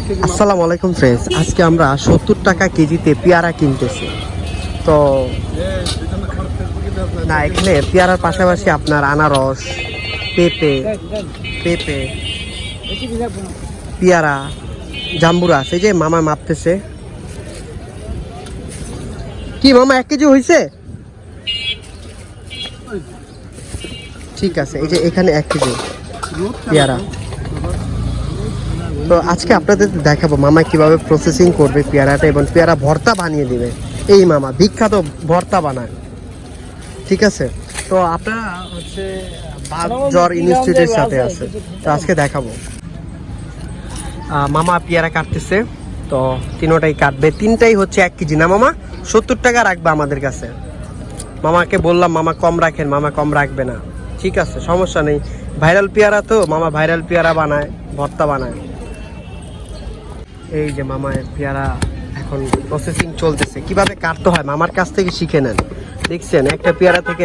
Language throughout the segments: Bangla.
আসসালামু আলাইকুম ফ্রেন্ডস, আজকে আমরা 70 টাকা কেজিতে পেয়ারা কিনতেছি। তো না, এখানে পেয়ারার পাশাপাশি আপনার আনারস, পেঁপে পেঁপে পেয়ারা, জাম্বুরা আছে। যে মামা মাপতেছে। কি মামা 1 কেজি হয়েছে? ঠিক আছে, এই যে এখানে 1 কেজি পেয়ারা। তো আজকে আপনাদের দেখাবো মামা কিভাবে প্রসেসিং করবে পেয়ারাটা এবং পেয়ারা ভর্তা বানিয়ে দিবে। এই মামা বিখ্যাত ভর্তা বানায়। ঠিক আছে, তো আপনারা হচ্ছে বাদজর ইনস্টিটিউটের সাথে আছে, তো আজকে দেখাবো। মামা পেয়ারা কাটতেছে, তো তিনোটাই কাটবে। 3টাই হচ্ছে 1 কেজি না মামা? 70 টাকা রাখবে আমাদের কাছে। মামাকে বললাম মামা কম রাখেন, মামা কম রাখবে না। ঠিক আছে, সমস্যা নেই। ভাইরাল পেয়ারা তো মামা, ভাইরাল পেয়ারা বানায়, ভর্তা বানায়। এই যে মামার পেয়ারা এখন প্রসেসিং চলতেছে। কিভাবে কাটতে হয় মামার কাছ থেকে শিখে নেন। দেখছেন, একটা পেয়ারা থেকে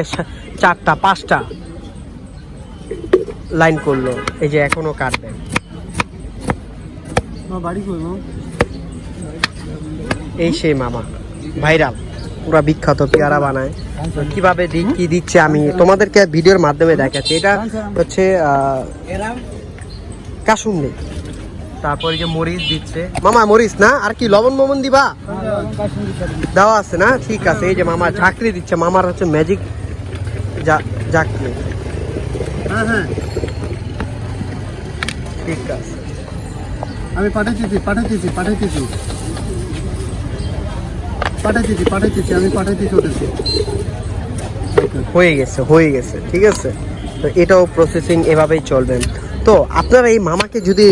4টা 5টা লাইন করলো। এই যে এখনো কাটবে। এই সেই মামা ভাইরাল, পুরা বিখ্যাত পেয়ারা বানায়। কিভাবে কি দিচ্ছে আমি তোমাদেরকে ভিডিওর মাধ্যমে দেখাচ্ছি। এটা হচ্ছে কাসুন্দি, তারপরে যে মরিচ দিচ্ছে মামা। মরিচ না, আর কি লবণ মবন দিবা? দেওয়া আছে না? ঠিক আছে। এই যে মামা ঝাঁকড়ি দিচ্ছে। মামার হচ্ছে ম্যাজিক ঝাঁকড়ি। হ্যাঁ, ঠিক আছে। আমি পাঠাইতেছি আমি পাঠাইতেছি ওদেরকে। হয়ে গেছে ঠিক আছে। তো এটাও প্রসেসিং এভাবেই চলবে। তো আপনারা এই মামাকে যদি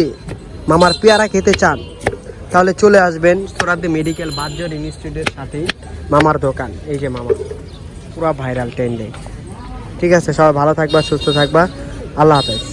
মামার পেয়ারা খেতে চান তাহলে চলে আসবেন সোহরাওয়ার্দী মেডিকেল বাদজর ইনস্টিটিউটের সাথেই মামার দোকান। এই যে মামা পুরা ভাইরাল ট্রেন্ডে। ঠিক আছে, সবাই ভালো থাকবা, সুস্থ থাকবা। আল্লাহ হাফেজ।